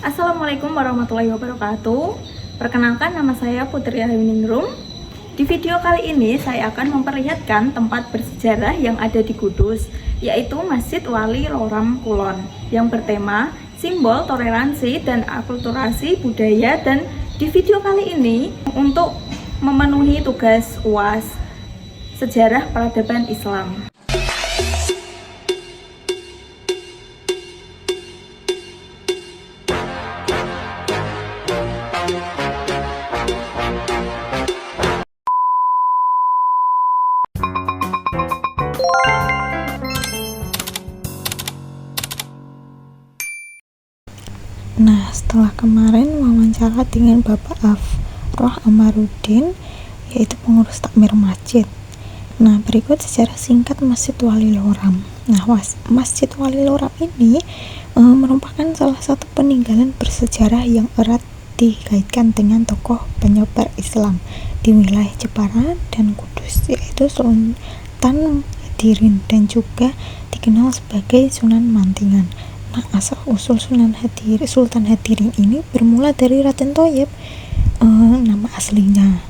Assalamualaikum warahmatullahi wabarakatuh. Perkenalkan, nama saya Putri Ahwiningrum. Di video kali ini saya akan memperlihatkan tempat bersejarah yang ada di Kudus, yaitu Masjid Wali Loram Kulon, yang bertema simbol toleransi dan akulturasi budaya. Dan di video kali ini untuk memenuhi tugas UAS Sejarah Peradaban Islam. Nah, setelah kemarin wawancara dengan Bapak Afroh Amaruddin, yaitu pengurus takmir masjid. Nah, berikut sejarah singkat Masjid Wali Loram. Nah, Masjid Wali Loram ini merupakan salah satu peninggalan bersejarah yang erat dikaitkan dengan tokoh penyebar Islam di wilayah Jepara dan Kudus, yaitu Sultan Hadirin, dan juga dikenal sebagai Sunan Mantingan. Nah, asal-usul Sultan Hadirin ini bermula dari Raden Thayyib, nama aslinya.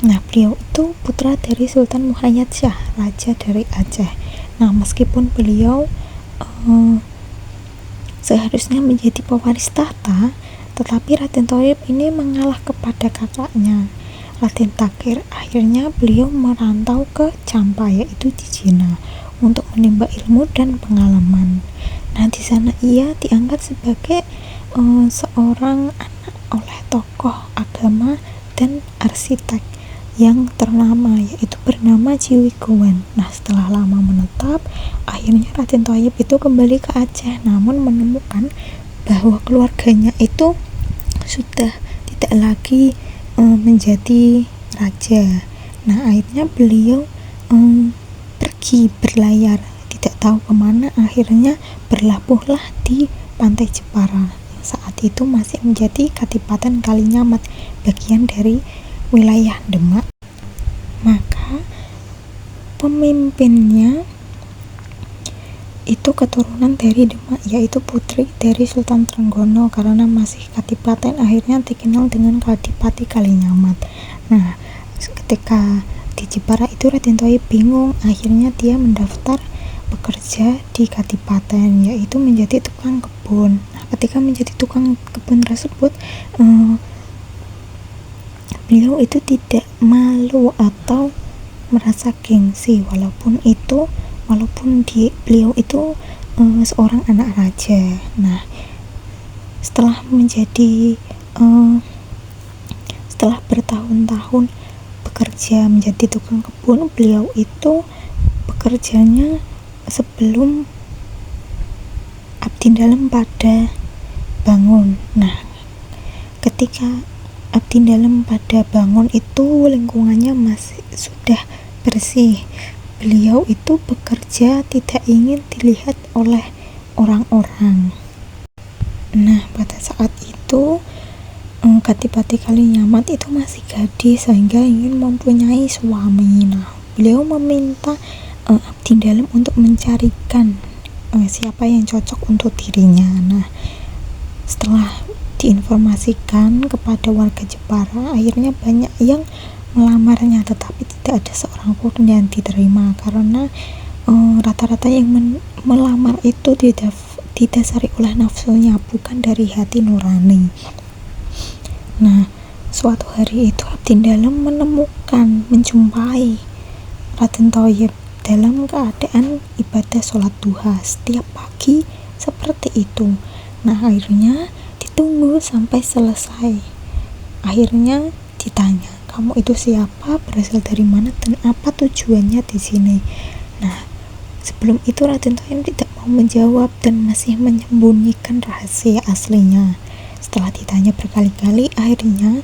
Nah, beliau itu putra dari Sultan Muhayyad Shah, raja dari Aceh. Nah, meskipun beliau seharusnya menjadi pewaris tahta, tetapi Raden Thayyib ini mengalah kepada kakaknya, Raden Takir. Akhirnya beliau merantau ke Champa, yaitu di Cina, untuk menimba ilmu dan pengalaman. Nah, di sana ia diangkat sebagai seorang anak oleh tokoh agama dan arsitek yang ternama, yaitu bernama Jiwi Gowen. Nah, setelah lama menetap, akhirnya Raden Thayyib itu kembali ke Aceh, namun menemukan bahwa keluarganya itu sudah tidak lagi menjadi raja. Nah, akhirnya beliau pergi berlayar, tidak tahu kemana. Akhirnya berlabuhlah di pantai Jepara, yang saat itu masih menjadi Kadipaten Kalinyamat, bagian dari wilayah Demak. Maka pemimpinnya itu keturunan dari Demak, yaitu putri dari Sultan Trenggono. Karena masih kadipaten, akhirnya dikenal dengan Kadipati Kalinyamat. Nah, ketika di Jepara itu Raden Thayyib bingung, akhirnya dia mendaftar bekerja di kadipaten, yaitu menjadi tukang kebun. Nah, ketika menjadi tukang kebun tersebut, beliau itu tidak malu atau merasa gengsi, walaupun beliau itu seorang anak raja. Nah, setelah bertahun-tahun bekerja menjadi tukang kebun, beliau itu bekerjanya sebelum abdi dalam pada bangun. Nah, ketika abdi dalam pada bangun itu lingkungannya masih sudah bersih, beliau itu bekerja tidak ingin dilihat oleh orang-orang. Nah, pada saat itu Kadipati Kalinyamat itu masih gadis sehingga ingin mempunyai suami. Nah, beliau meminta abdi dalam untuk mencarikan siapa yang cocok untuk dirinya. Nah, setelah diinformasikan kepada warga Jepara, akhirnya banyak yang melamarnya, tetapi tidak ada seorang pun yang diterima, karena rata-rata yang melamar itu didasari oleh nafsunya, bukan dari hati nurani. Nah, suatu hari itu abdi dalam menjumpai Raden Thayyib dalam keadaan ibadah sholat duha setiap pagi seperti itu. Nah, akhirnya ditunggu sampai selesai. Akhirnya ditanya, "Kamu itu siapa, berasal dari mana, dan apa tujuannya di sini?" Nah, sebelum itu Raden Thayyib tidak mau menjawab dan masih menyembunyikan rahasia aslinya. Setelah ditanya berkali-kali, akhirnya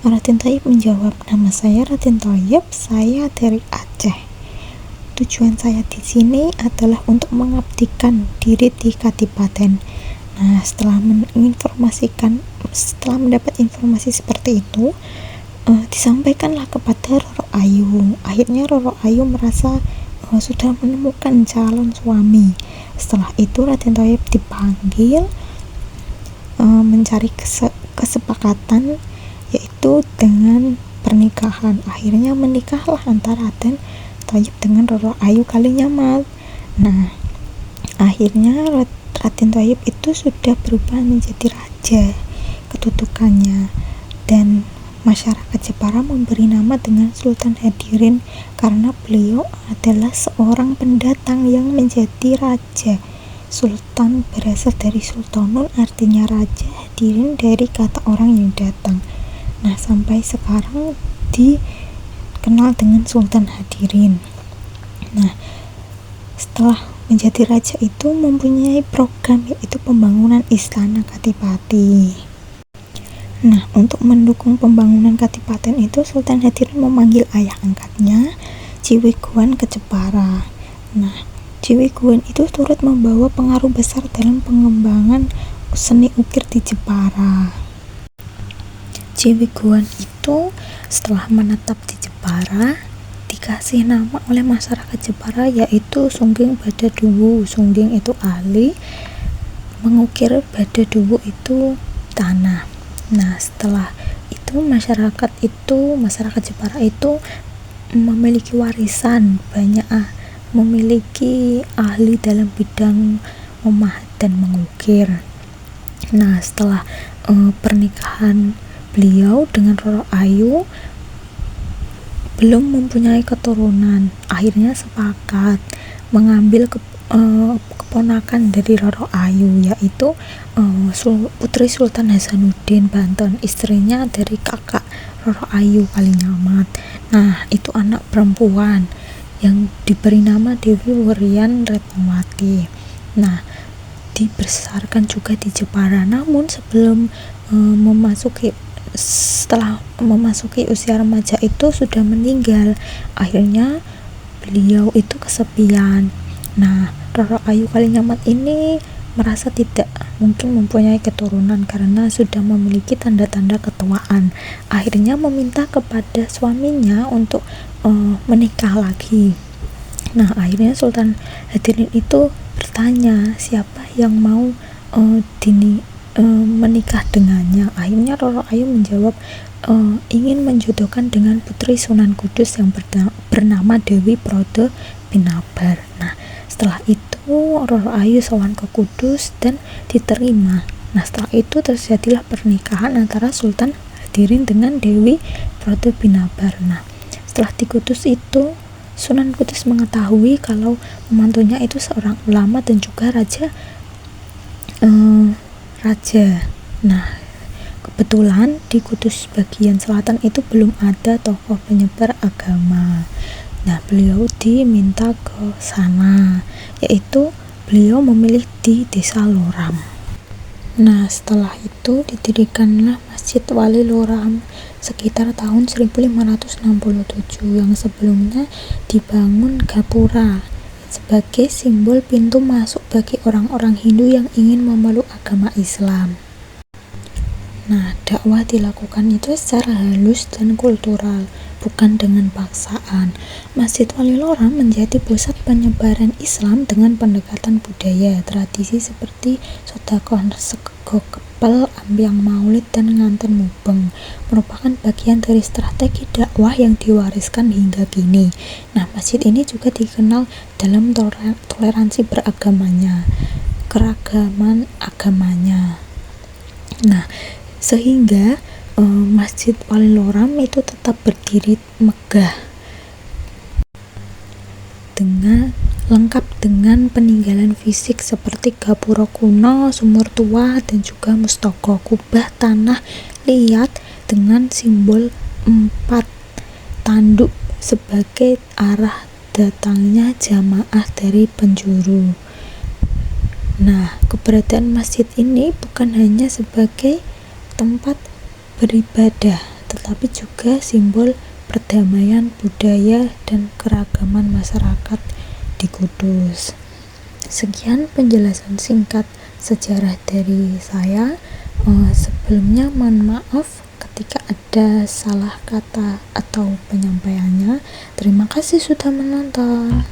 Raden Thayyib menjawab, "Nama saya Raden Thayyib, saya dari Aceh. Tujuan saya di sini adalah untuk mengabdikan diri di Kadipaten." Nah, setelah mendapat informasi seperti itu, disampaikanlah kepada Roro Ayu. Akhirnya Roro Ayu merasa sudah menemukan calon suami. Setelah itu Raden Thayyib dipanggil mencari kesepakatan, yaitu dengan pernikahan. Akhirnya menikahlah antara Raden Thayyib dengan Roro Ayu Kalinyamat. Nah, akhirnya Raden Thayyib itu sudah berubah menjadi raja kedudukannya, dan masyarakat Jepara memberi nama dengan Sultan Hadirin karena beliau adalah seorang pendatang yang menjadi raja. Sultan berasal dari sultanun, artinya raja, hadirin dari kata orang yang datang. Nah, sampai sekarang dikenal dengan Sultan Hadirin. Nah, setelah menjadi raja itu mempunyai program, yaitu pembangunan istana Katipati. Nah, untuk mendukung pembangunan Kadipaten itu, Sultan Hadirin memanggil ayah angkatnya, Ciwiguan, ke Jepara. Nah, Ciwiguan itu turut membawa pengaruh besar dalam pengembangan seni ukir di Jepara. Ciwiguan itu setelah menetap di Jepara dikasih nama oleh masyarakat Jepara, yaitu Sungging Badaduwu. Sungging itu ahli mengukir, Badaduwu itu tanah. Nah, setelah itu masyarakat Jepara itu memiliki warisan banyak, memiliki ahli dalam bidang memahat dan mengukir. Nah, setelah pernikahan beliau dengan Roro Ayu belum mempunyai keturunan, akhirnya sepakat mengambil keponakan dari Roro Ayu, yaitu Putri Sultan Hasanuddin Banten, istrinya dari kakak Roro Ayu Kalinyamat. Nah, itu anak perempuan yang diberi nama Dewi Wurian Retnawati. Nah, dibesarkan juga di Jepara, namun setelah memasuki usia remaja itu sudah meninggal. Akhirnya beliau itu kesepian. Nah, Roro Ayu Kalinyamat ini merasa tidak mungkin mempunyai keturunan karena sudah memiliki tanda-tanda ketuaan. Akhirnya meminta kepada suaminya untuk menikah lagi. Nah, akhirnya Sultan Hadirin itu bertanya siapa yang mau menikah dengannya. Akhirnya Roro Ayu menjawab ingin menjodohkan dengan putri Sunan Kudus yang bernama Dewi Prodo Pinabar. Nah, setelah itu Roro Ayu sowan ke Kudus dan diterima. Nah, setelah itu terjadilah pernikahan antara Sultan Hadirin dengan Dewi Prodo Pinabar. Nah, setelah di Kudus itu Sunan Kudus mengetahui kalau pemantunya itu seorang ulama dan juga raja. Nah, kebetulan di Kudus bagian selatan itu belum ada tokoh penyebar agama. Nah, beliau diminta ke sana, yaitu beliau memilih di Desa Loram. Nah, setelah itu didirikanlah Masjid Wali Loram sekitar tahun 1567 yang sebelumnya dibangun gapura sebagai simbol pintu masuk bagi orang-orang Hindu yang ingin memeluk agama Islam. Nah, dakwah dilakukan itu secara halus dan kultural, bukan dengan paksaan. Masjid Wali Loram menjadi pusat penyebaran Islam dengan pendekatan budaya, tradisi seperti sedekah sego kepel, ambyang maulid, dan nganten mubeng merupakan bagian dari strategi dakwah yang diwariskan hingga kini. Nah, masjid ini juga dikenal dalam toleransi beragamanya, keragaman agamanya. Nah, sehingga Masjid Wali Loram itu tetap berdiri megah lengkap dengan peninggalan fisik seperti gapura kuno, sumur tua, dan juga mustaka, kubah tanah liat dengan simbol 4 tanduk sebagai arah datangnya jamaah dari penjuru. Nah, keberadaan masjid ini bukan hanya sebagai tempat beribadah, tetapi juga simbol perdamaian budaya dan keragaman masyarakat di Kudus. Sekian penjelasan singkat sejarah dari saya. Sebelumnya mohon maaf ketika ada salah kata atau penyampaiannya. Terima kasih sudah menonton.